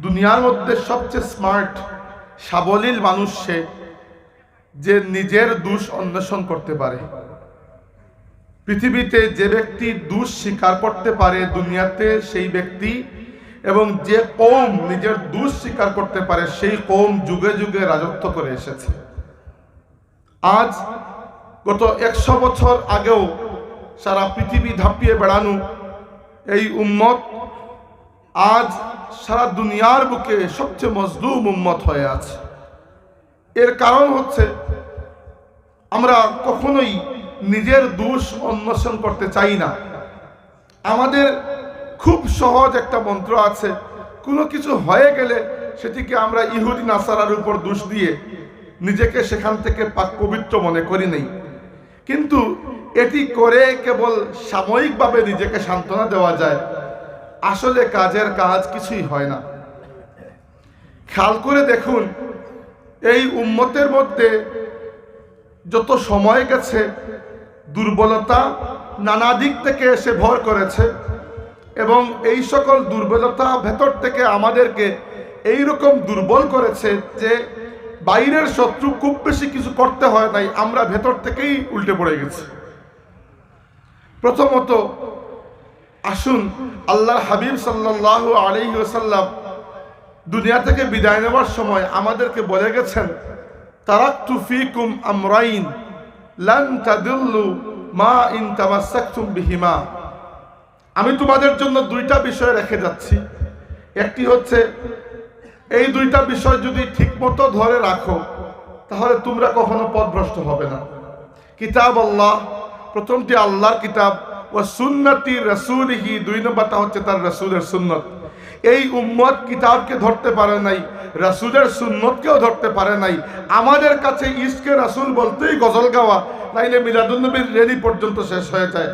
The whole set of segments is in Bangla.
দুনিয়ার মধ্যে সবচেয়ে স্মার্ট সাবলীল মানুষ সে, যে নিজের দোষ অন্বেষণ করতে পারে। পৃথিবীতে যে ব্যক্তি দোষ স্বীকার করতে পারে দুনিয়াতে সেই ব্যক্তি, এবং যে কওম নিজের দোষ স্বীকার করতে পারে সেই কওম যুগে যুগে রাজত্ব করে এসেছে। আজ গত 100 বছর আগেও সারা পৃথিবী ধাপিয়ে বেড়ানো এই উম্মত আজ সারা দুনিয়ার বুকে সবচেয়ে মজলুম উম্মত হয়ে আছে। এর কারণ হচ্ছে আমরা কখনোই নিজের দোষ অন্বেষণ করতে চাই না। আমাদের খুব সহজ একটা মন্ত্র আছে, কোনো কিছু হয়ে গেলে সেটিকে আমরা ইহুদি নাসারার উপর দোষ দিয়ে নিজেকে সেখান থেকে পাক পবিত্র মনে করি নেই। কিন্তু এটি করে কেবল সাময়িকভাবে নিজেকে সান্ত্বনা দেওয়া যায়, আসলে কাজের কাজ কিছুই হয় না। খেয়াল করে দেখুন, এই উম্মতের মধ্যে যত সময় গেছে দুর্বলতা নানা দিক থেকে এসে ভর করেছে, এবং এই সকল দুর্বলতা ভেতর থেকে আমাদেরকে এইরকম দুর্বল করেছে যে বাইরের শত্রু খুব বেশি কিছু করতে হয় নাই, আমরা ভেতর থেকেই উল্টে পড়ে গেছি। প্রথমত আসুন, আল্লাহর হাবিব সাল্লাল্লাহু আলাইহি ওয়াসাল্লাম দুনিয়া থেকে বিদায় নেওয়ার সময় আমাদেরকে বলে গেছেন, তারাকতু ফিকুম আমরাইন লান তাদিল্লু মা ইন তামাসসাকতুম বিহিমা। আমি তোমাদের জন্য দুইটা বিষয় রেখে যাচ্ছি। একটি হচ্ছে, এই দুইটা বিষয় যদি ঠিকমতো ধরে রাখো তাহলে তোমরা কখনো পথভ্রষ্ট হবে না। কিতাব আল্লাহ, প্রথমটি আল্লাহর কিতাব, ও সুন্নতি রাসূলিহি, দুই নম্বরটা হচ্ছে তার রাসূলের সুন্নত। এই উম্মত কিতাবকে ধরতে পারে নাই, রাসূলের সুন্নতকেও ধরতে পারে নাই। আমাদের কাছে ইশকে রাসূল বলতেই গজল গাওয়া, নাইলে মিলাদুন নবীর রেলি পর্যন্ত শেষ হয়ে যায়।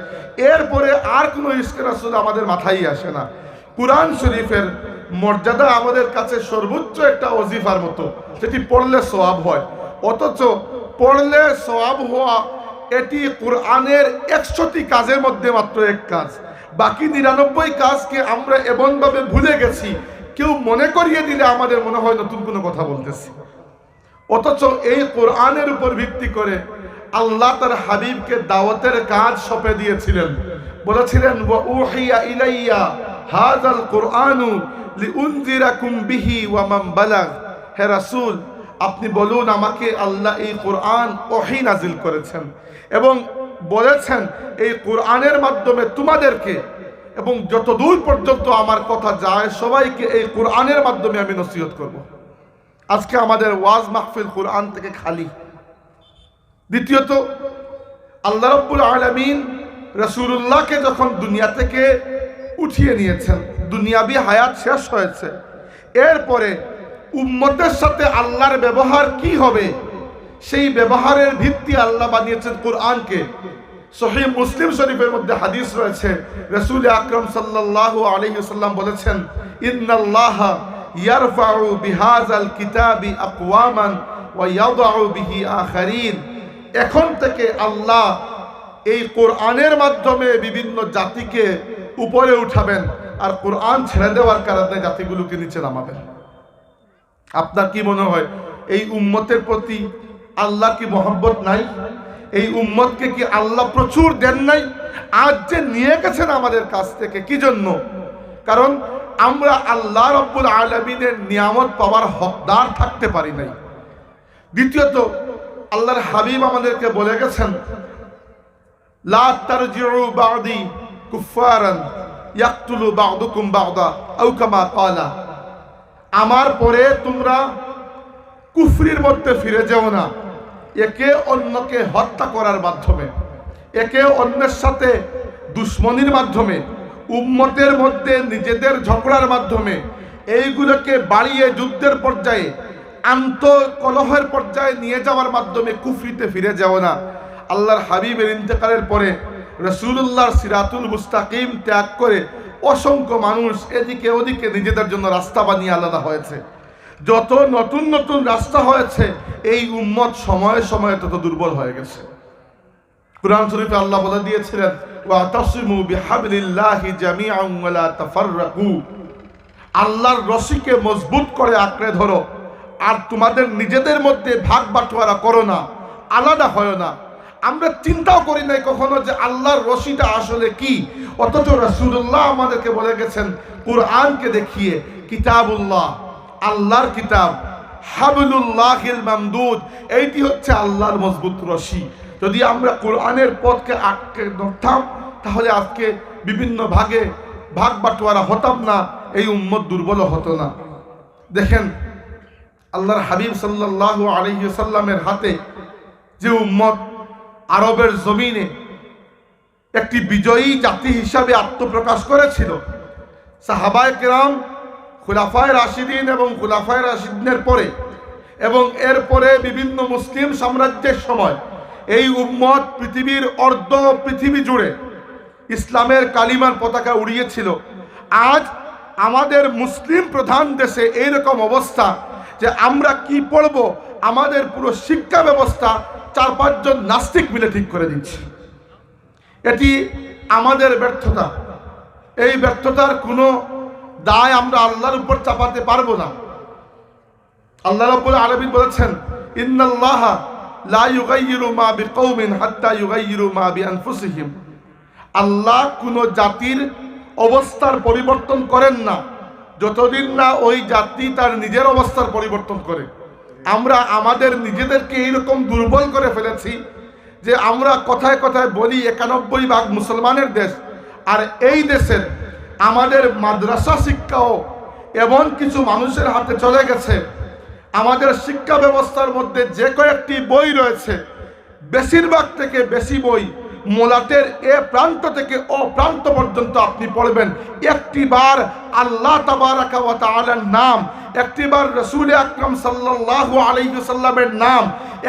এরপরে আর কোনো ইশকে রাসূল আমাদের মাথায় আসে না। কুরআন শরীফের মর্যাদা আমাদের কাছে সর্বোচ্চ একটা ওজিফার মতো, যেটি পড়লে সওয়াব হয়। অথচ পড়লে সওয়াব হওয়া এটি কোরআনের 100টি কাজের মধ্যে মাত্র এক কাজ। বাকি 99 কাজকে আমরা এমনভাবে ভুলে গেছি, কেউ মনে করিয়ে দিলে আমাদের মনে হয় নতুন কোনো কথা বলতেছি। অথচ এই কোরআনের উপর ভিত্তি করে আল্লাহ তার হাবিবকে দাওয়াতের কাজ সঁপে দিয়েছিলেন। বলেছিলেন, ওয়া উহিয়া ইলাইয়া হাযাল কুরআনু লিউনজিরাকুম বিহি ওয়া মান বালাগ। হে রাসূল, আপনি বলুন আমাকে আল্লাহ এই কোরআন ওহী নাজিল করেছেন এবং বলেছেন এই কোরআনের মাধ্যমে তোমাদেরকে এবং যত দূর পর্যন্ত আমার কথা যায় সবাইকে এই কোরআনের মাধ্যমে আমি নসিহত করব। আজকে আমাদের ওয়াজ মাহফিল কোরআন থেকে খালি। দ্বিতীয়ত, আল্লাহ রাব্বুল আলামিন রাসূলুল্লাহকে যখন দুনিয়া থেকে উঠিয়ে নিয়েছেন, দুনিয়াবি হায়াত শেষ হয়েছে, এরপরে উম্মতের সাথে আল্লাহর ব্যবহার কি হবে সেই ব্যবহারের ভিত্তি আল্লাহ বানিয়েছেন কোরআনকে। সহিহ মুসলিম শরীফের মধ্যে হাদিস রয়েছে, রাসূল আকরাম সাল্লাল্লাহু আলাইহি ওয়াসাল্লাম বলেছেন, ইন্নাল্লাহা ইয়ারফাউ বিহাযাল কিতাবি আকওয়ামান ওয়া ইয়াদাউ বিহি আখারিন। এখন থেকে আল্লাহ এই কোরআনের মাধ্যমে বিভিন্ন জাতিকে উপরে উঠাবেন আর কোরআন ছেড়ে দেওয়ার কারণে জাতিগুলোকে নিচে নামাবেন। আপনার কি মনে হয় এই উম্মতের প্রতি আল্লাহ কি মহব্বত নাই? এই উম্মতকে কি আল্লাহ প্রচুর দেন নাই? আজ যে নিয়ে গেছেন আমাদের কাছ থেকে, কি জন্য? কারণ আমরা আল্লাহ রাব্বুল আলামিনের নিয়ামত পাওয়ার হকদার থাকতে পারি নাই। দ্বিতীয়ত, আল্লাহর হাবিব আমাদেরকে বলে গেছেন, লা তারজিউ বা'দি কুফারান ইয়াকতুলু বা'দুকুম বা'দা আও কামা ক্বালা। আমার পরে তোমরা কুফরির মধ্যে ফিরে যাও না, একে অন্যকে হত্যা করার মাধ্যমে, একে অন্যের সাথে দুশ্মনির মাধ্যমে, উম্মতের মধ্যে নিজেদের ঝগড়ার মাধ্যমে, এইগুলোকে বাড়িয়ে যুদ্ধের পর্যায়ে আন্তঃকলহের পর্যায়ে নিয়ে যাওয়ার মাধ্যমে কুফরিতে ফিরে যাও না। আল্লাহর হাবিবের ইন্তেকালের পরে রাসূলুল্লাহর সিরাতুল মুস্তাকিম ত্যাগ করে অসংখ্য মানুষ এদিকে ওদিকে নিজেদের জন্য রাস্তা বানিয়ে আলাদা হয়েছে। যত নতুন নতুন রাস্তা হয়েছে, এই উম্মত সময়ে সময়ে তত দুর্বল হয়ে গেছে। কুরআন শরীফে আল্লাহ বলে দিয়েছিলেন, ওয়াতাসিমু বিহাবলিল্লাহি জামিআন ওয়া লা তাফাররাকু। আল্লাহর রশিকে মজবুত করে আঁকড়ে ধরো, আর তোমাদের নিজেদের মধ্যে ভাগ বাটোয়ারা করো না, আলাদা হয় না। আমরা চিন্তাও করি নাই কখনো যে আল্লাহর রশিটা আসলে কি, অথচ রাসূলুল্লাহ আমাদেরকে বলে গেছেন কোরআনকে দেখিয়ে, কিতাবুল্লাহ, আল্লাহর কিতাব, হাবলুল্লাহিল মামদুদ, এইটি হচ্ছে আল্লাহর মজবুত রশি। যদি আমরা কোরআনের পথকে আঁকড়ে ধরতাম তাহলে আজকে বিভিন্ন ভাগে ভাগ বাটোয়ারা হতাম না, এই উম্মত দুর্বল হতো না। দেখেন আল্লাহর হাবিব সাল্লাল্লাহু আলাইহি ওয়াসাল্লামের হাতে যে উম্মত আরবের জমিনে একটি বিজয়ী জাতি হিসাবে আত্মপ্রকাশ করেছিল, সাহাবায়ে কেরাম, খুলাফায়ে রাশিদিন এবং খুলাফায়ে রাশিদিনের পরে এবং এরপরে বিভিন্ন মুসলিম সাম্রাজ্যের সময় এই উম্মত পৃথিবীর অর্ধ পৃথিবী জুড়ে ইসলামের কালিমার পতাকা উড়িয়েছিল। আজ আমাদের মুসলিম প্রধান দেশে এইরকম অবস্থা যে আমরা কি পড়ব, আমাদের পুরো শিক্ষা ব্যবস্থা 4-5 জন নাস্তিক মিলে ঠিক করে দিচ্ছে। এটি আমাদের ব্যর্থতা। এই ব্যর্থতার কোনো দায় আমরা আল্লাহর উপর চাপাতে পারবো না। আল্লাহ রাব্বুল আলামিন বলেছেন, ইন্নাল্লাহা লা ইউগাইয়িরু মা বিকওমিন হাত্তা ইউগাইয়িরু মা বিআনফুসিহিম। আল্লাহ কোনো জাতির অবস্থার পরিবর্তন করেন না যতদিন না ওই জাতি তার নিজের অবস্থার পরিবর্তন করে। আমরা আমাদের নিজেদেরকে এইরকম দুর্বল করে ফেলেছি যে আমরা কথায় কথায় বলি 91% মুসলমানের দেশ, আর এই দেশের আমাদের মাদ্রাসা শিক্ষাও এমন কিছু মানুষের হাতে চলে গেছে, আমাদের শিক্ষা ব্যবস্থার মধ্যে যে কয়েকটি বই রয়েছে বেশিরভাগ থেকে বেশি বই মোলাটের এ প্রান্ত থেকে ও প্রান্ত পর্যন্ত আপনি পড়বেন একটিবার আল্লাহ তাবারাকা ওয়া তাআলার নাম, একটিবার রাসূল আকরাম সাল্লাল্লাহু আলাইহি ওয়াসাল্লামের নাম,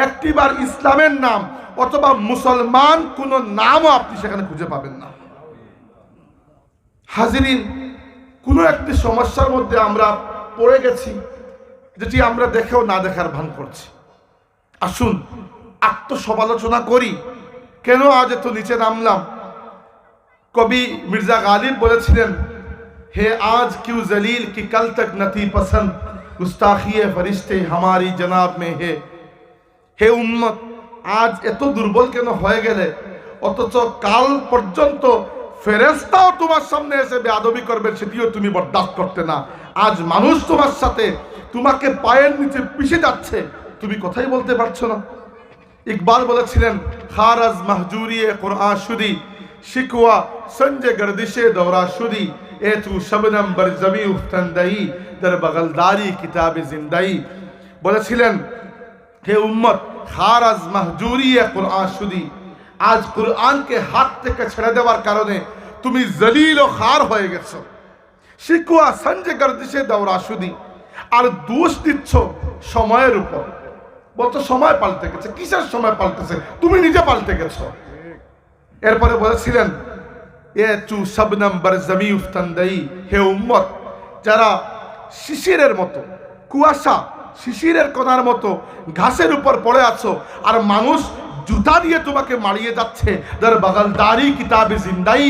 একটিবার ইসলামের নাম অথবা মুসলমান কোন নামও আপনি সেখানে খুঁজে পাবেন না। হাজিরিন, কোনো একটি সমস্যার মধ্যে আমরা পড়ে গেছি যেটি আমরা দেখেও না দেখার ভান করছি। আসুন আত্মসমালোচনা করি, কেন আজ এত নিচে নামলাম। কবি মির্জা গালিব বলেছিলেন, হে আজ কিউ জলিল কি কল তক নথি পসন্দ, গুস্তাখিয়ে ফরিস্তে হামারি জনাব মে হে। হে উম্মত, আজ এত দুর্বল কেন হয়ে গেলে, অথচ কাল পর্যন্ত ফেরেশতাও তোমার সামনে এসে বেয়াদবি করবে, সেটিও তুমি বরদাস্ত করতে না। আজ মানুষ তোমার সাথে তোমাকে পায়ের নিচে পিষে যাচ্ছে, তুমি কথাই বলতে পারছো না। ইকবাল বলেছিলেন, খারাজ মাহজুরিয়ে কুরআন শুদি, শিকওয়া সঞ্জে গর্দিশে দৌরা শুদি, এ তু শবনম বরজমি উফতন্দাই, দর বগলদারি কিতাবে জিন্দাই। বলেছিলেন, হে উম্মত, খারাজ মাহজুরিয়ে কুরআন শুদি, আজ কুরআনকে হাত থেকে ছেড়ে দেওয়ার কারণে তুমি জলিল ও খার হয়ে গেছো। শিকওয়া সঞ্জে গর্দিশে দৌরা শুদি, আর দোষ দিচ্ছ সময়ের উপর, বলতো সময় পাল্টে গেছে। কিসের সময় পাল্টেছে? তুমি নিজে পাল্টে গেছো। এরপরে বলেছিলেন, এ চু শবনম বরজমি উফতন্দাই, হে উম্মত, যারা শিশিরের মতো, কুয়াশা শিশিরের কণার মতো ঘাসের উপর পড়ে আছো, আর মানুষ জুতা দিয়ে তোমাকে মারিয়ে যাচ্ছে, দর বগলদারি কিতাবে জিন্দাই।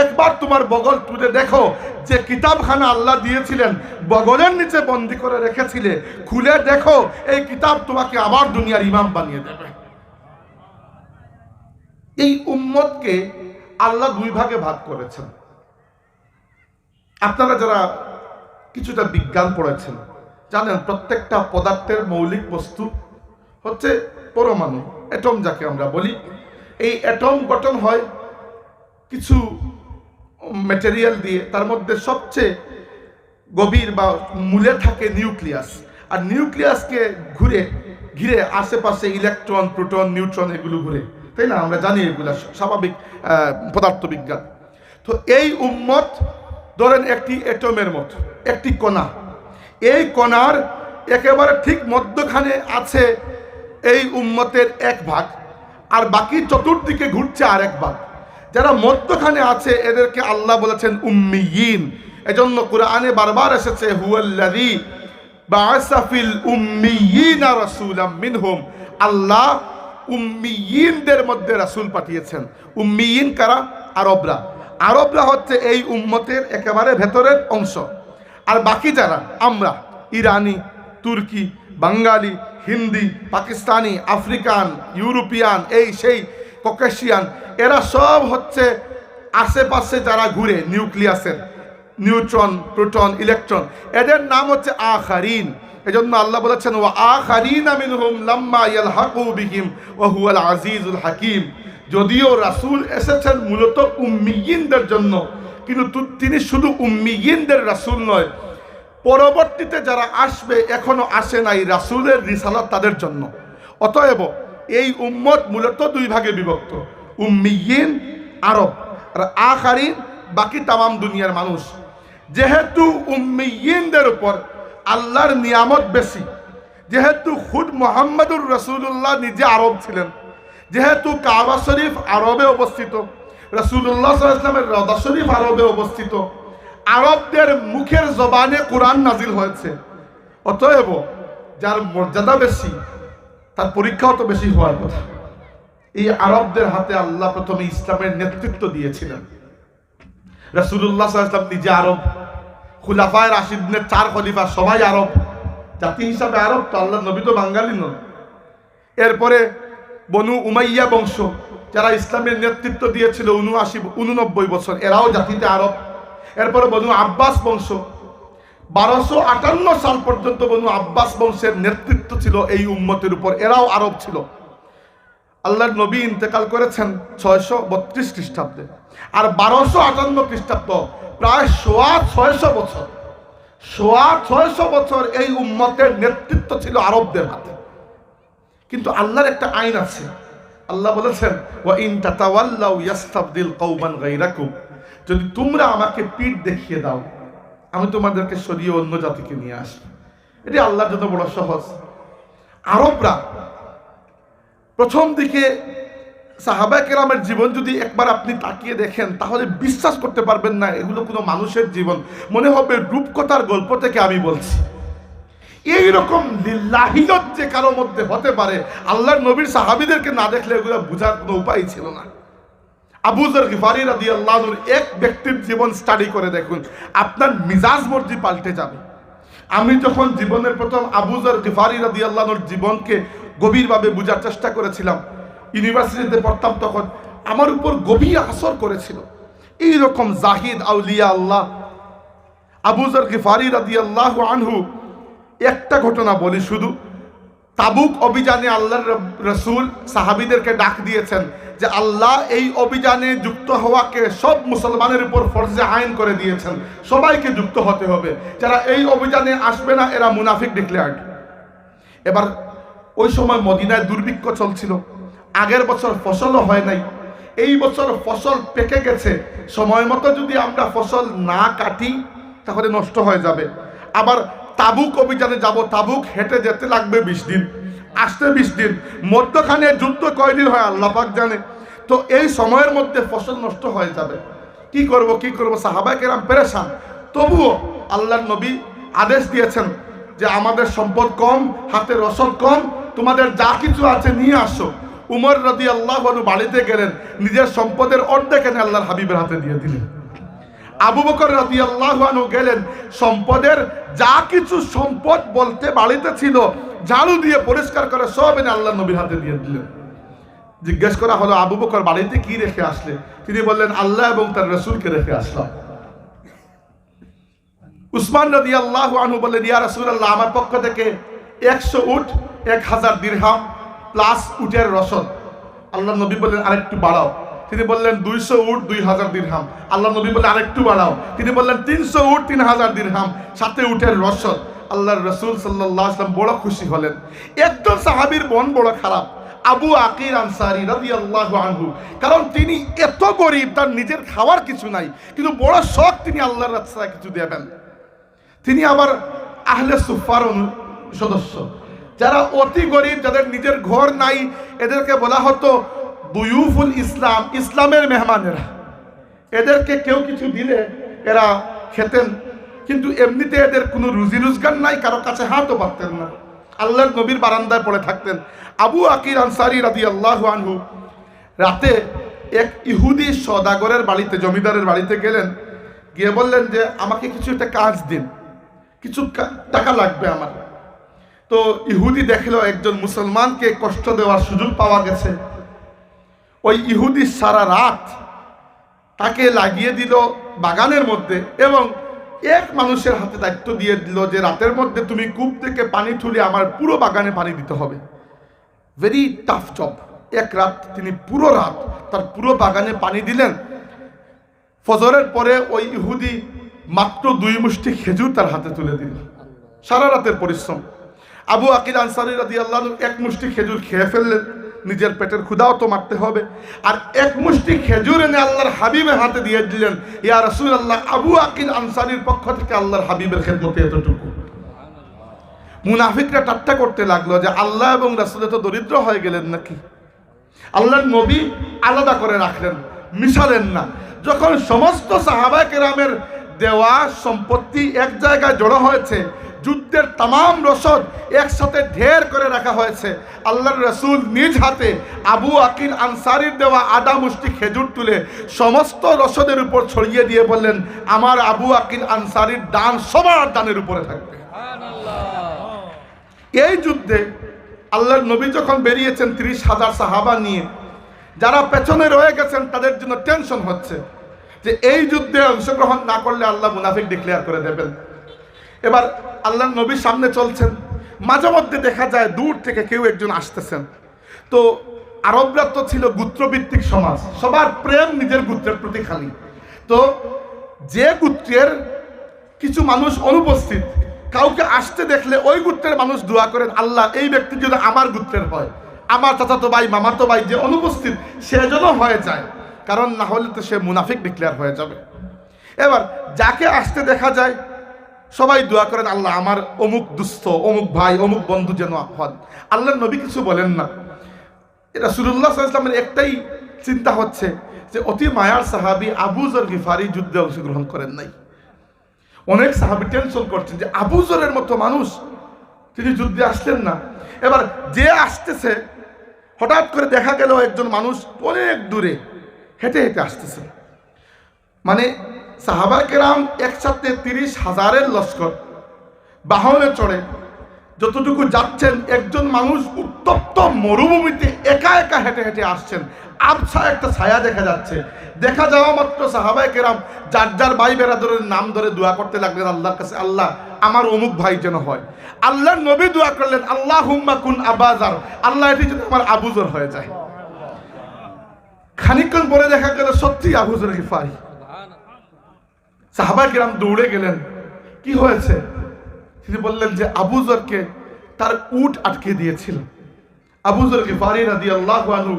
একবার তোমার বগল তুলে দেখো, যে কিতাবখানা আল্লাহ দিয়েছিলেন বগলের নিচে বন্দি করে রেখেছিলে, খুলে দেখো, এই কিতাব তোমাকে আবার দুনিয়ার ইমাম বানিয়ে দেবে। এই উম্মতকে আল্লাহ 2 ভাগে ভাগ করেছেন। আপনারা যারা কিছুটা বিজ্ঞান পড়েছেন জানেন, প্রত্যেকটা পদার্থের মৌলিক বস্তু হচ্ছে পরমাণু, অ্যাটম যাকে আমরা বলি। এই অ্যাটম গঠন হয় কিছু ম্যাটেরিয়াল দিয়ে, তার মধ্যে সবচেয়ে গভীর বা মূলে থাকে নিউক্লিয়াস, আর নিউক্লিয়াসকে ঘিরে আশেপাশে ইলেকট্রন, প্রোটন, নিউট্রন এগুলো ঘুরে, তাই না? আমরা জানি এগুলা স্বাভাবিক পদার্থবিজ্ঞান। তো এই উম্মত ধরেন একটি অ্যাটমের মতো, একটি কণা। এই কণার একেবারে ঠিক মধ্যখানে আছে এই উম্মতের 1 ভাগ, আর বাকি চতুর্দিকে ঘুরছে আরেক ভাগ। যারা মধ্যখানে আছে এদেরকে আল্লাহ বলেছেন উম্মিয়িন। এজন্য কোরআনে বারবার এসেছে, হুয়াল্লাযী বাআসা ফিল উম্মিয়িনা রাসূলাম মিনহুম। আল্লাহ উম্মিয়িনদের মধ্যে রাসূল পাঠিয়েছেন। উম্মিয়িন কারা? আরবরা। আরবরা হচ্ছে এই উম্মতের একেবারে ভেতরের অংশ। আর বাকি যারা আমরা ইরানি, তুর্কি, বাঙালি, হিন্দি, পাকিস্তানি, আফ্রিকান, ইউরোপিয়ান, এই সেই ককেশিয়ান, এরা সব হচ্ছে আশেপাশে যারা ঘুরে নিউক্লিয়াসের, নিউট্রন, প্রোটন, ইলেকট্রন, এদের নাম হচ্ছে আখারিন। এজন্য আল্লাহ বলেছেন ওয়া আখারিনা মিনহুম লাম্মা ইয়ালহাকু বিহিম ওয়া হুয়াল আজিজুল হাকিম। যদিও রাসূল এসেছেন মূলত উম্মিয়িনদের জন্য, কিন্তু তিনি শুধু উম্মিয়িনদের রাসূল নয়, পরবর্তীতে যারা আসবে এখনো আসে নাই রাসূলের রিসালাত তাদের জন্য। অতএব এই উম্মত মূলত দুই ভাগে বিভক্ত, উম্মিয়িন আরব আর আখারিন বাকি তামাম দুনিয়ার মানুষ। যেহেতু উম্মিয়িনদের উপর আল্লাহর নিয়ামত বেশি, যেহেতু খুদ মুহাম্মদুর রাসূলুল্লাহ নিজে আরব ছিলেন, যেহেতু কাবা শরীফ আরবে অবস্থিত, রাসূলুল্লাহ সাল্লাল্লাহু আলাইহি ওয়াসাল্লামের রওজা শরীফ আরবে অবস্থিত, আরবদের মুখের জবানে কোরআন নাজিল হয়েছে, অতএব যার মর্যাদা বেশি তার পরীক্ষাও তো বেশি হওয়ার কথা। এই আরবদের হাতে আল্লাহ প্রথমে ইসলামের নেতৃত্ব দিয়েছিলেন। রাসূলুল্লাহ সাল্লাল্লাহু আলাইহি ওয়াসাল্লাম নিজে আরব, খুলাফায়ে রাশিদিনের 4 খলিফা সবাই আরব, জাতি হিসাবে আরব তো, আল্লাহর নবী তো বাঙালি নন। এরপরে বনু উমাইয়া বংশ যারা ইসলামের নেতৃত্ব দিয়েছিল 89 বছর, এরাও জাতিতে আরব। এরপরে বনু আব্বাস বংশ, 1258 সাল পর্যন্ত বনু আব্বাস বংশের নেতৃত্ব ছিল এই উম্মতের উপর, এরাও আরব ছিল। আল্লাহর নবী ইন্তেকাল করেছেন 632 খ্রিস্টাব্দে, আর 1258 খ্রিস্টাব্দ প্রায় 650 বছর, 650 বছর এই উম্মতের নেতৃত্ব ছিল আরবদের হাতে। কিন্তু আল্লাহর একটা আইন আছে, আল্লাহ বলেছেন ওয়া ইন তাতাওয়াল্লাউ ইয়াস্তাবদিল কওমান গায়রাকুম, যদি তোমরা আমাকে পিঠ দেখিয়ে দাও আমি তোমাদেরকে সরিয়ে অন্য জাতিকে নিয়ে আসবো। এটি আল্লাহর জন্য বড় সহজ। আরবরা প্রথম দিকে সাহাবায়ে কেরামের জীবন যদি একবার আপনি তাকিয়ে দেখেন তাহলে বিশ্বাস করতে পারবেন না এগুলো কোনো মানুষের জীবন, মনে হবে রূপকথার গল্প থেকে আমি বলছি। এইরকম লিল্লাহিয়ত যে কারো মধ্যে হতে পারে, আল্লাহর নবীর সাহাবীদেরকে না দেখলে এগুলো বোঝার কোনো উপায় ছিল না। আবু যর গিফারি রাদিয়াল্লাহু আনহু এক ব্যক্তির জীবন স্টাডি করে দেখুন, আপনার মিজাজ মর্জি পাল্টে যাবে। আমি যখন জীবনের প্রথম আবু যর গিফারি রাদিয়াল্লাহু আনহুর জীবনকে গভীরভাবে বোঝার চেষ্টা করেছিলাম, ইউনিভার্সিটিতে পড়তাম, তখন আমার উপর গভীর আসর করেছিল। এইরকম জাহিদ আউলিয়া আল্লাহ আবু যর গিফারি রাদিয়াল্লাহু আনহু। একটা ঘটনা বলি শুধু, তাবুক অভিযানে আল্লাহর রাসূল সাহাবীদেরকে ডাক দিয়েছেন যে আল্লাহ এই অভিযানে যুক্ত হওয়াকে সব মুসলমানের উপর ফরজে আইন করে দিয়েছেন, সবাইকে যুক্ত হতে হবে, যারা এই অভিযানে আসবে না এরা মুনাফিক ডিক্লেয়ার্ড। এবার ওই সময় মদিনায় দুর্ভিক্ষ চলছিল, আগের বছর ফসলও হয় নাই, এই বছর ফসল পেকে গেছে, সময় মতো যদি আমরা ফসল না কাটি তাহলে নষ্ট হয়ে যাবে। আবার তাবুক অভিযানে যাব, তাবুক হেঁটে যেতে লাগবে 20 দিন, আসতে 20 দিন, মধ্যখানে যুদ্ধ কয়দিন হয় আল্লাহ পাক জানে। তো এই সময়ের মধ্যে ফসল নষ্ট হয়ে যাবে, কি করব সাহাবায়ে কেরাম পেরেশান। তবুও আল্লাহর নবী আদেশ দিয়েছেন যে আমাদের সম্পদ কম, হাতে রসদ কম, তোমাদের যা কিছু আছে নিয়ে আসো। উমর রাদিয়াল্লাহু আনহু বাড়িতে গেলেন, নিজের সম্পদের অর্ধেক এনে আল্লাহর হাবিবের হাতে দিয়ে দিলেন। আবু বকর রাদিয়াল্লাহু আনহু গেলেন, সম্পদের যা কিছু সম্পদ বলতে বাড়িতে ছিল ঝাড়ু দিয়ে পরিষ্কার করে সব এনে আল্লাহর নবীর হাতে দিয়ে দিলেন। জিজ্ঞেস করা হলো আবু বকর বাড়িতে কি রেখে আসলে? তিনি বললেন আল্লাহ এবং তার রাসূলকে রেখে আসলাম। উসমান রাদিয়াল্লাহু আনহু বললেন ইয়া রাসূলুল্লাহ, আমার পক্ষ থেকে 100 উট 1000 দিরহাম প্লাস উটের রসদ। আল্লাহ নবী বললেন আরেকটু বাড়াও। তিনি বললেন 200 উট 2000 দিরহাম। আল্লাহ নবী বললেন আরেকটু বাড়াও। তিনি বললেন 300 উট 3000 দিরহাম, সাথে উটের রসদ। আল্লাহর রাসূল সাল্লাল্লাহু আলাইহি ওয়াসাল্লাম বড় খুশি হলেন। একজন সাহাবীর মন বড় খারাপ, আবু আকির আনসারী রাদিয়াল্লাহু আনহু, কারণ তিনি এত গরিব, তার নিজের খাওয়ার কিছু নাই, কিন্তু বড় শখ তিনি আল্লাহর রাস্তায় কিছু দেবেন। তিনি আবার আহলে সুফার সদস্য, যারা অতি গরিব, যাদের নিজের ঘর নাই, এদেরকে বলা হতো দুয়ুফুল ইসলাম, ইসলামের মেহমানেরা। এদেরকে কেউ কিছু দিলে এরা খেতেন, কিন্তু এমনিতে এদের কোনো রুজি রোজগার নাই, কারো কাছে হাতও পারতেন না, আল্লাহর নবীর বারান্দায় পড়ে থাকতেন। আবু আকির আনসারী রাদিয়াল্লাহু আনহু রাতে এক ইহুদি সওদাগরের বাড়িতে, জমিদারের বাড়িতে গেলেন, গিয়ে বললেন যে আমাকে কিছু একটা কাজ দিন। কিছু টাকা লাগবে আমার। তো ইহুদি দেখলো একজন মুসলমানকে কষ্ট দেওয়ার সুযোগ পাওয়া গেছে। ওই ইহুদি সারা রাত তাকে লাগিয়ে দিল বাগানের মধ্যে, এবং এক মানুষের হাতে দায়িত্ব দিয়ে দিল যে রাতের মধ্যে তুমি কূপ থেকে পানি তুলে আমার পুরো বাগানে পানি দিতে হবে। Very tough job. এক রাত তিনি পুরো রাত তার পুরো বাগানে পানি দিলেন। ফজরের পরে ওই ইহুদি মাত্র 2 মুষ্টি খেজুর তার হাতে তুলে দিল। সারা রাতের পরিশ্রম। আবু আকিল আনসারী রাদিয়াল্লাহু আনহু 1 মুষ্টি খেজুর খেয়ে ফেললেন, নিজের পেটের ক্ষুধাও তো মারতে হবে। আর 1 মুষ্টি খেজুর এনে আল্লাহর হাবিবের হাতে দিয়ে দিলেন, ইয়া রাসূলুল্লাহ, আবু আকিল আনসারীর পক্ষ থেকে আল্লাহর হাবিবের খেদমতে এতটুকু। মুনাফিকরা ঠাট্টা করতে লাগলো যে আল্লাহ এবং রাসূল তো দরিদ্র হয়ে গেলেন নাকি? আল্লাহর নবী আলাদা করে রাখলেন, মিশালেন না। যখন সমস্ত সাহাবায়ে কেরামের দেওয়া সম্পত্তি এক জায়গায় জড়ো হয়েছে, যুদ্ধের তাম রসদ একসাথে ঢের করে রাখা হয়েছে, আল্লাহর রাসূল নিজ হাতে আবু আকিল আনসারীর দেওয়া আধা মুষ্টি খেজুর তুলে সমস্ত রসদের উপর ছড়িয়ে দিয়ে বললেন, আমার আবু আকিল আনসারীর দান সবার দানের উপরে থাকবে। এই যুদ্ধে আল্লাহর নবী যখন বেরিয়েছেন 30,000 সাহাবা নিয়ে, যারা পেছনে রয়ে গেছেন তাদের জন্য টেনশন হচ্ছে যে এই যুদ্ধে অংশগ্রহণ না করলে আল্লাহ মুনাফিক ডিক্লেয়ার করে দেবেন। এবার আল্লাহর নবী সামনে চলছেন, মাঝে মধ্যে দেখা যায় দূর থেকে কেউ একজন আসতেছেন। তো আরবরা তো ছিল গোত্রভিত্তিক সমাজ, সবার প্রেম নিজের গোত্রের প্রতি খালি। তো যে গোত্রের কিছু মানুষ অনুপস্থিত, কাউকে আসতে দেখলে ওই গোত্রের মানুষ দোয়া করেন, আল্লাহ এই ব্যক্তি যদি আমার গোত্রের হয়, আমার চাচাতো ভাই মামাতো ভাই যে অনুপস্থিত সে যেন হয়ে যায়, কারণ না হলে তো সে মুনাফিক ডিক্লেয়ার হয়ে যাবে। এবার যাকে আসতে দেখা যায় সবাই দোয়া করেন, আল্লাহ আমার অমুক দুস্থ, অমুক ভাই, অমুক বন্ধু যেন হন। আল্লাহর নবী কিছু বলেন না। রাসূলুল্লাহ সাল্লাল্লাহু আলাইহি ওয়াসাল্লামের একটাই চিন্তা হচ্ছে যে অতি মায়ার সাহাবী আবু যর গিফারি যুদ্ধে অংশগ্রহণ করেন নাই। অনেক সাহাবী টেনশন করছেন যে আবু যরের মতো মানুষ তিনি যুদ্ধে আসলেন না। এবার যে আসতেছে হঠাৎ করে দেখা গেল একজন মানুষ অনেক দূরে হেঁটে হেঁটে আসতেছে। মানে সাহাবায়ে কেরাম একসাথে 30,000-এর লস্কর বাহনে চড়ে যতটুকু যাচ্ছেন, একজন মানুষ উত্তপ্ত মরুভূমিতে একা একা হেঁটে হেঁটে আসছেন। আবছা একটা ছায়া দেখা যাচ্ছে। দেখা যাওয়া মাত্র সাহাবায়ে কেরাম যার যার ভাই বেরাদরের নাম ধরে দোয়া করতে লাগলেন আল্লাহর কাছে, আল্লাহ আমার অমুক ভাই যেন হয়। আল্লাহর নবী দোয়া করলেন, আল্লাহুম্মা কুন আবা যর, আল্লাহ এটি যদি আমার আবু যর হয়ে যায়। খানিকক্ষণ পরে দেখা গেল সত্যি আবু যর গিফারি। সাহাবায়ে কেরাম দৌড়ে গেলেন, কি হয়েছে? তিনি বললেন যে আবু যরকে তার উট আটকে দিয়েছিল। আবু যর গিফারি রাদিয়াল্লাহু আনহু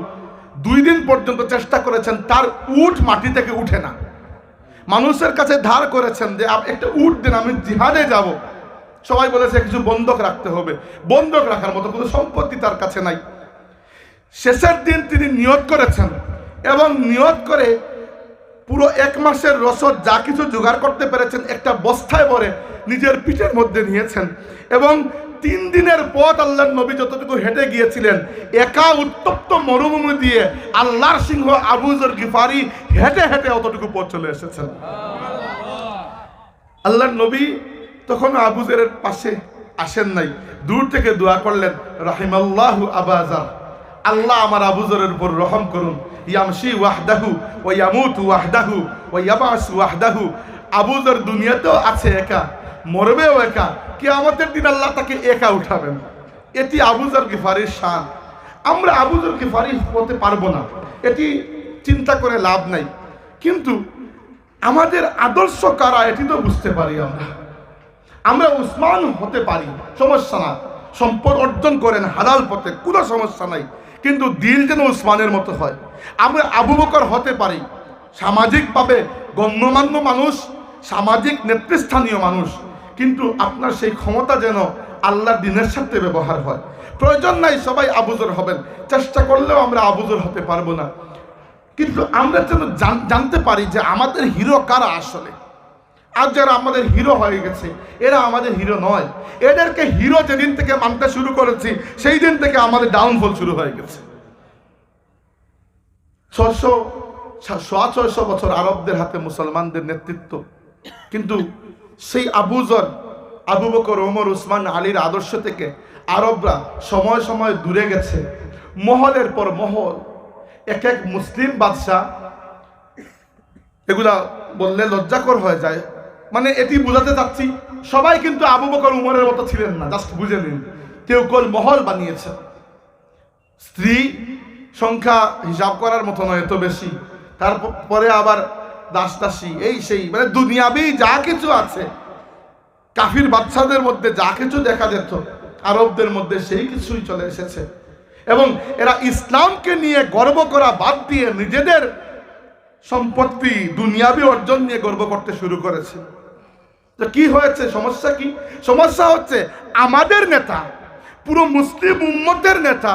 2 দিন পর্যন্ত চেষ্টা করেছেন, তার উট মাটি থেকে উঠে না। মানুষের কাছে ধার করেছেন যে একটা উট দেন, আমি জিহাদে যাব। সবাই বলেছে কিছু বন্ধক রাখতে হবে, বন্ধক রাখার মতো কোনো সম্পত্তি তার কাছে নাই। শেষের দিন তিনি নিয়ত করেছেন এবং নিয়ত করে পুরো 1 মাসের রসদ যা কিছু জোগাড় করতে পেরেছেন একটা বস্তায় ভরে নিজের পিঠের মধ্যে নিয়েছেন। এবং 3 দিনের পথ আল্লাহর নবী যতটুকু হেঁটে গিয়েছিলেন, একা উত্তপ্ত মরুভূমি দিয়ে আল্লাহর সিংহ আবু যর গিফারি হেঁটে হেঁটে অতটুকু পথ চলে এসেছেন। আল্লাহর নবী তখন আবু যরের পাশে আসেন নাই, দূর থেকে দোয়া করলেন, রাহিমাল্লাহু আবা যর, আল্লাহ আমার আবু যরের উপর রহম করুন। ইয়ামশি ওয়াহদাহু ওয়া ইয়ামুতু ওয়াহদাহু ওয়া ইয়াবাসু ওয়াহদাহু। আবু যর দুনিয়াতেও আছে একা, মরবেও একা, কিয়ামতের দিন আল্লাহ তাকে একা উঠাবেন। এটি আবু যর গিফারির শান। আমরা আবু যর গিফারি হতে পারবো না, এটি চিন্তা করে লাভ নাই। কিন্তু আমাদের আদর্শ কারা এটি তো বুঝতে পারি। আমরা উসমান হতে পারি, সমস্যা না। সম্পদ অর্জন করেন হালাল পথে, কোনো সমস্যা নাই, কিন্তু দিল যেন উসমানের মতো হয়। আমরা আবু বকর হতে পারি, সামাজিকভাবে গণ্যমান্য মানুষ, সামাজিক নেতৃস্থানীয় মানুষ, কিন্তু আপনার সেই ক্ষমতা যেন আল্লাহর দ্বীনের সাথে ব্যবহার হয়। প্রয়োজন নাই সবাই আবু যর হবেন, চেষ্টা করলেও আমরা আবু যর হতে পারবো না। কিন্তু আমরা যেন জানতে পারি যে আমাদের হিরো কারা আসলে। আর যারা আমাদের হিরো হয়ে গেছে এরা আমাদের হিরো নয়। এদেরকে হিরো যেদিন থেকে মানতে শুরু করেছি সেই দিন থেকে আমাদের ডাউনফল শুরু হয়ে গেছে। 600 বছর আরবদের হাতে মুসলমানদের নেতৃত্ব, কিন্তু সেই আবু যর আবু বকর, ওমর, উসমান, আলীর আদর্শ থেকে আরবরা সময় সময় দূরে গেছে। মহলের পর মহল, এক এক মুসলিম বাদশাহ, এগুলা বললে লজ্জাকর হয়ে যায়, মানে এটি বোঝাতে চাচ্ছি সবাই কিন্তু আবু বকর উমরের মতো ছিলেন না, জাস্ট বুঝে নিন। কেউ কেউ মহল বানিয়েছে, স্ত্রী সংখ্যা হিসাব করার মতো নয়, এত বেশি। তারপরে আবার দাস দাসী, এই সেই, মানে দুনিয়াবি যা কিছু আছে, কাফির বাচ্চাদের মধ্যে যা কিছু দেখা যেত আরবদের মধ্যে সেই কিছুই চলে এসেছে। এবং এরা ইসলামকে নিয়ে গর্ব করা বাদ দিয়ে নিজেদের সম্পত্তি, দুনিয়াবি অর্জন নিয়ে গর্ব করতে শুরু করেছে। তো কি হয়েছে? সমস্যা কি? সমস্যা হচ্ছে আমাদের নেতা, পুরো মুসলিম উম্মতের নেতা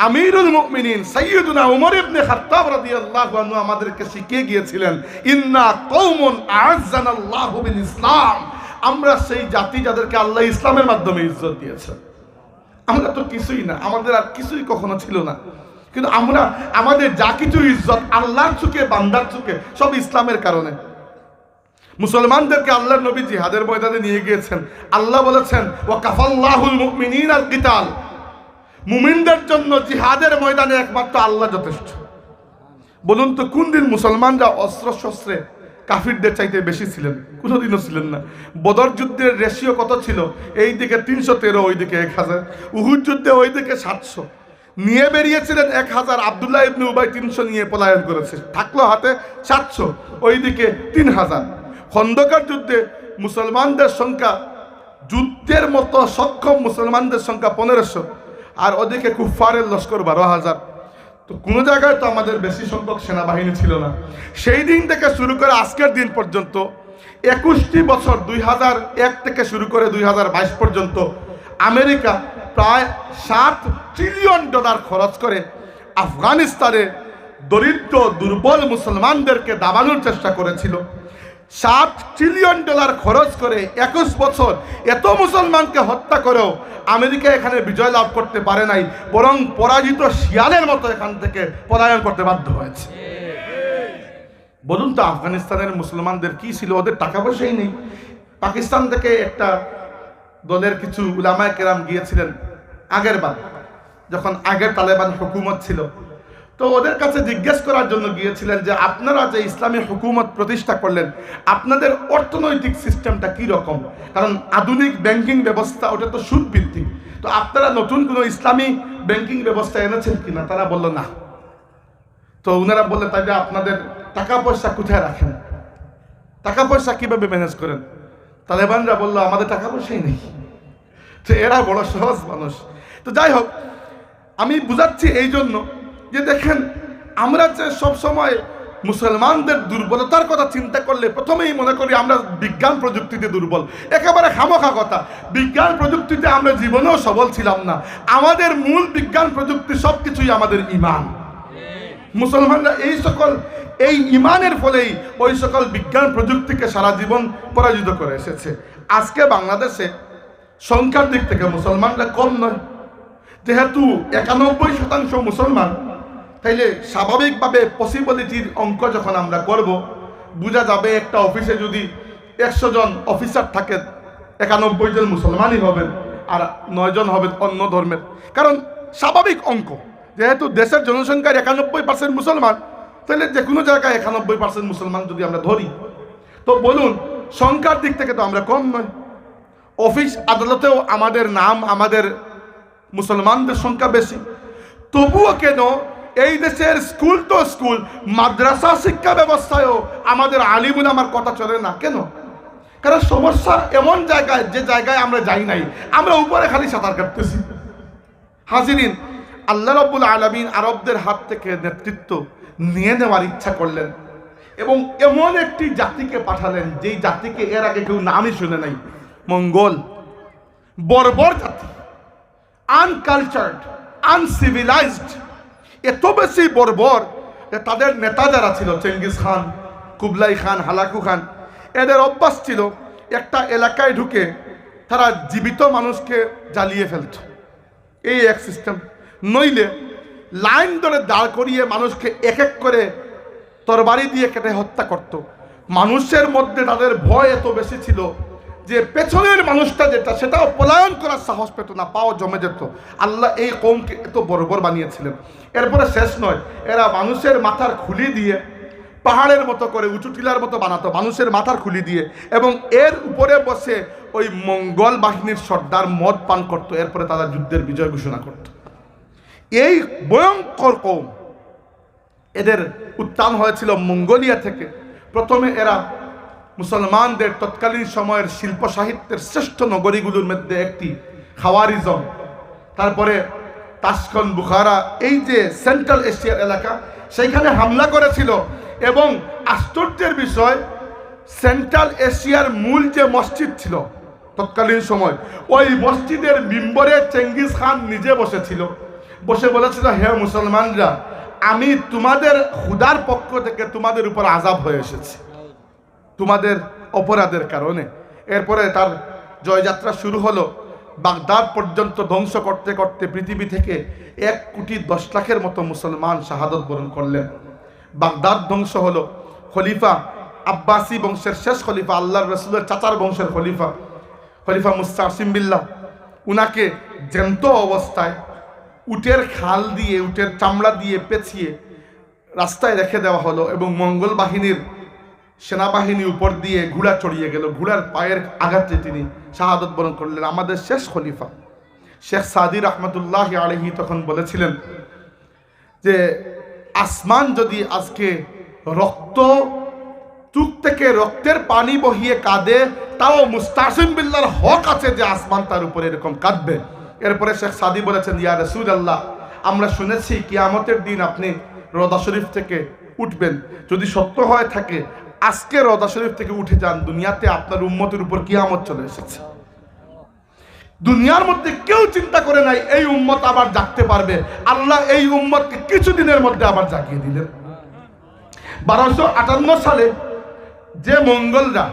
আমিরুল মুমিনিন সাইয়্যিদুনা উমর ইবনে খাত্তাব রাদিয়াল্লাহু আনহু আমাদেরকে শিখিয়ে গিয়েছিলেন, ইন্না কওমুন আ'আজ্জানাল্লাহু বিল ইসলাম। আমরা সেই জাতি যাদেরকে আল্লাহ ইসলামের মাধ্যমে ইজ্জত দিয়েছেন। আমরা তো কিছুই না, আমাদের আর কিছুই কখনো ছিল না, কিন্তু আমরা আমাদের যা কিছু ইজ্জত আল্লাহর চোখে, বান্দার চোখে, সব ইসলামের কারণে। মুসলমানদেরকে আল্লাহর নবী জিহাদের ময়দানে নিয়ে গিয়েছেন। আল্লাহ বলেছেন, ওয়া কাফাল্লাহুল মুমিনিনাল কিতাল। মুমিনদের জন্য জিহাদের ময়দানে একমাত্র আল্লাহ যথেষ্ট। বলুন তো কোন দিন মুসলমানরা অস্ত্র শস্ত্রে কাফিরদের চাইতে বেশি ছিলেন? কোনোদিনও ছিলেন না। বদর যুদ্ধের রেশিও কত ছিল? এই দিকে 313, ওই দিকে 1000। উহুদ যুদ্ধে ওই দিকে 700 নিয়ে বেরিয়েছিলেন 1000। আব্দুল্লাহ ইবনে উবাই 300 নিয়ে পলায়ন করেছে, থাকলো হাতে 700, ওই দিকে 3000। খন্দকার যুদ্ধে মুসলমানদের সংখ্যা, যুদ্ধের মতো সক্ষম মুসলমানদের সংখ্যা 1500, আর ওদিকে কুফফারের লস্কর 12000। তো কোনো জায়গায় তো আমাদের বেশি সংখ্যক সেনাবাহিনী ছিল না। সেই দিন থেকে শুরু করে আজকের দিন পর্যন্ত 21টি বছর, 2001 থেকে শুরু করে 2022 পর্যন্ত আমেরিকা প্রায় $7 ট্রিলিয়ন খরচ করে আফগানিস্তানে দরিদ্র দুর্বল মুসলমানদেরকে দাবানোর চেষ্টা করেছিল। $7 ট্রিলিয়ন খরচ করে 21 বছর এত মুসলমানকে হত্যা করেও আমেরিকা এখানে বিজয় লাভ করতে পারে নাই, বরং পরাজিত শিয়ালের মতো এখান থেকে পলায়ন করতে বাধ্য হয়েছে। বলুন তো আফগানিস্তানের মুসলমানদের কি ছিল? ওদের টাকা পয়সাই নেই। পাকিস্তান থেকে একটা দলের কিছু উলামায়ে কেরাম গিয়েছিলেন আগের বার, যখন আগের তালেবান হুকুমত ছিল। তো ওদের কাছে জিজ্ঞেস করার জন্য গিয়েছিলেন যে আপনারা যে ইসলামী হুকুমত প্রতিষ্ঠা করলেন, আপনাদের অর্থনৈতিক সিস্টেমটা কি রকম? কারণ আধুনিক ব্যাংকিং ব্যবস্থা ওটা তো সুদ ভিত্তিক, তো আপনারা নতুন কোনো ইসলামী ব্যাংকিং ব্যবস্থা এনেছেন কিনা? তারা বলল না। তো ওনারা বললেন, তাই আপনাদের টাকা পয়সা কোথায় রাখেন, টাকা পয়সা কিভাবে ম্যানেজ করেন? তালেবানরা বলল, আমাদের টাকা পয়সাই নেই। তো এরা বড় সহজ মানুষ। তো যাই হোক, আমি বুঝাচ্ছি এই জন্য যে দেখেন, আমরা যে সব সময় মুসলমানদের দুর্বলতার কথা চিন্তা করলে প্রথমেই মনে করি আমরা বিজ্ঞান প্রযুক্তিতে দুর্বল। একেবারে খামোখা কথা। বিজ্ঞান প্রযুক্তিতে আমরা জীবনেও সবল ছিলাম না। আমাদের মূল বিজ্ঞান প্রযুক্তি সবকিছুই আমাদের ঈমান। মুসলমানরা এই ঈমানের ফলেই ওই সকল বিজ্ঞান প্রযুক্তিকে সারা জীবন পরাজিত করে এসেছে। আজকে বাংলাদেশে সংখ্যার দিক থেকে মুসলমানরা কম নয়। যেহেতু 91% মুসলমান, তাইলে স্বাভাবিকভাবে পসিবিলিটির অঙ্ক যখন আমরা করব, বোঝা যাবে একটা অফিসে যদি 100 জন অফিসার থাকে, 91 জন মুসলমানই হবেন আর 9 জন হবে অন্য ধর্মের। কারণ স্বাভাবিক অঙ্ক, যেহেতু দেশের জনসংখ্যার 91% মুসলমান, তাহলে যে কোনো জায়গায় 91% মুসলমান যদি আমরা ধরি, তো বলুন সংখ্যার দিক থেকে তো আমরা কম নয়। অফিস আদালতেও আমাদের নাম, আমাদের মুসলমানদের সংখ্যা বেশি। তবুও কেন এই দেশের স্কুল তো স্কুল, মাদ্রাসা শিক্ষা ব্যবস্থায়ও আমাদের আলিম উলামার কথা চলে না কেন? কারণ সমস্যা এমন জায়গায়, যে জায়গায় আমরা যাই নাই, আমরা উপরে খালি সাঁতার কাটতেছি। হাজিরিন, আল্লাহ রাব্বুল আলামিন আরবদের হাত থেকে নেতৃত্ব নিয়ে নেওয়ার ইচ্ছা করলেন এবং এমন একটি জাতিকে পাঠালেন যেই জাতিকে এর আগে কেউ নামই শুনে নাই। মঙ্গল, বর্বর জাতি, আনকালচার্ড, আনসিভিলাইজড, এত বেশি বর্বর যে তাদের নেতা যারা ছিল, চেঙ্গিস খান, কুবলাই খান, হালাকু খান, এদের অভ্যাস ছিল একটা এলাকায় ঢুকে তারা জীবিত মানুষকে জ্বালিয়ে ফেলত। এই এক সিস্টেম। নইলে লাইন ধরে দাঁড় করিয়ে মানুষকে এক এক করে তরবারি দিয়ে কেটে হত্যা করত। মানুষের মধ্যে তাদের ভয় এত বেশি ছিল যে পেছনের মানুষটা যেটা সেটাও পলায়ন করার সাহস পেত না, পাও জমে যেত। আল্লাহ এই কওমকে এত বর্বর বানিয়েছিলেন। এরপরে শেষ নয়, এরা মানুষের মাথার খুলি দিয়ে পাহাড়ের মতো করে উঁচু টিলার মতো বানাতো, মানুষের মাথার খুলি দিয়ে, এবং এর উপরে বসে ওই মঙ্গল বাহিনীর সর্দার মদ পান করত। এরপরে তারা যুদ্ধের বিজয় ঘোষণা করত। এই ভয়ঙ্কর কওম, এদের উত্থান হয়েছিল মঙ্গোলিয়া থেকে। প্রথমে এরা মুসলমানদের তৎকালীন সময়ের শিল্প সাহিত্যের শ্রেষ্ঠ নগরীগুলোর মধ্যে একটি খাওয়ারিজম, তারপরে তাশকন, বুখারা, এই যে সেন্ট্রাল এশিয়ার এলাকা, সেইখানে হামলা করেছিল। এবং আশ্চর্যের বিষয়, সেন্ট্রাল এশিয়ার মূল যে মসজিদ ছিল তৎকালীন সময়, ওই মসজিদের মিম্বরে চেঙ্গিস খান নিজে বসেছিল, বসে বলেছিল, হে মুসলমানরা, আমি তোমাদের খুদার পক্ষ থেকে তোমাদের উপর আযাব হয়ে এসেছি তোমাদের অপরাধের কারণে। এরপরে তার জয়যাত্রা শুরু হলো। বাগদাদ পর্যন্ত ধ্বংস করতে করতে পৃথিবী থেকে 1,10,00,000 মতো মুসলমান শাহাদত বরণ করলেন। বাগদাদ ধ্বংস হলো। খলিফা আব্বাসী বংশের শেষ খলিফা, আল্লাহর রাসূলের চাচার বংশের খলিফা মুস্তাসিম বিল্লাহ, উনাকে জ্যান্ত অবস্থায় উটের খাল দিয়ে, উটের চামড়া দিয়ে পেঁচিয়ে রাস্তায় রেখে দেওয়া হলো। এবং মঙ্গল বাহিনীর সেনাবাহিনী উপর দিয়ে ঘোড়া চড়িয়ে গেল। ঘোড়ার পায়ের আঘাতে তিনি শাহাদত বরণ করলেন। আমাদের শেষ খলিফা শেখ সাদি রহমতুল্লাহ আলাইহি তখন বলেছিলেন যে আসমান যদি আজকে রক্ত, চুক থেকে রক্তের পানি বহিয়ে কাঁদে, তাও মুস্তাসিম বিল্লাহর হক আছে যে আসমান তার উপরে এরকম কাঁদবে। এরপরে শেখ সাদি বলেছেন, ইয়া রাসূলুল্লাহ, আমরা শুনেছি কিয়ামতের দিন আপনি রওজা শরীফ থেকে উঠবেন। যদি সত্য হয়ে থাকে আজকে রওজা শরীফ থেকে উঠে যান, দুনিয়াতে আপনার উম্মতের উপর কিয়ামত চলে এসেছে। দুনিয়ার মধ্যে কেউ চিন্তা করে নাই এই উম্মত আবার জাগতে পারবে। আল্লাহ এই উম্মতকে কিছুদিনের মধ্যে আবার জাগিয়ে দিলেন। 1258 সালে যে মঙ্গলরা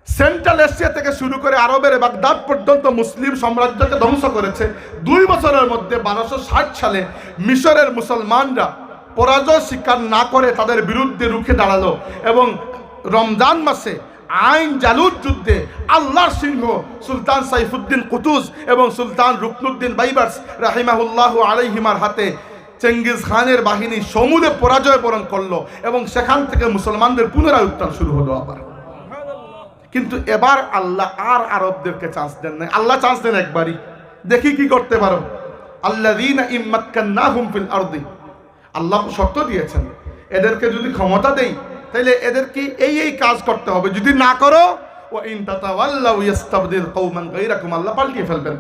সেন্ট্রাল এশিয়া থেকে শুরু করে আরবের বাগদাদ পর্যন্ত মুসলিম সাম্রাজ্যকে ধ্বংস করেছে, 2 বছরের মধ্যে 1260 সালে মিশরের মুসলমানরা পরাজয় স্বীকার না করে তাদের বিরুদ্ধে রুখে দাঁড়ালো। এবং রমজান মাসে আইন জালুত যুদ্ধে আল্লাহর সিংহ সুলতান সাইফুদ্দিন কুতুজ এবং সুলতান রুকনুদ্দিন বাইবার্স রাহিমাহুল্লাহ আলাইহিমার হাতে চেঙ্গিস খানের বাহিনী সমূলে পরাজয় বরণ করলো। এবং সেখান থেকে মুসলমানদের পুনরায় উত্থান শুরু হলো আবার। কিন্তু এবার আল্লাহ আর আরবদেরকে চান্স দেন নাই। আল্লাহ চান্স দেন একবারই, দেখি কি করতে পারো। আল্লাযীনা ইম্মাক্কান্নাহুম ফিল আরদি, আল্লাহ শর্ত দিয়েছেন এদেরকে যদি ক্ষমতা দেই তাহলে এদেরকে এই কাজ করতে হবে, যদি না করো ওয়া ইন তাতাওয়াল্লাউ ইস্তাবদিল কওমান গায়রাকুম, আল্লাহ পাল্টিয়ে ফেলবেন।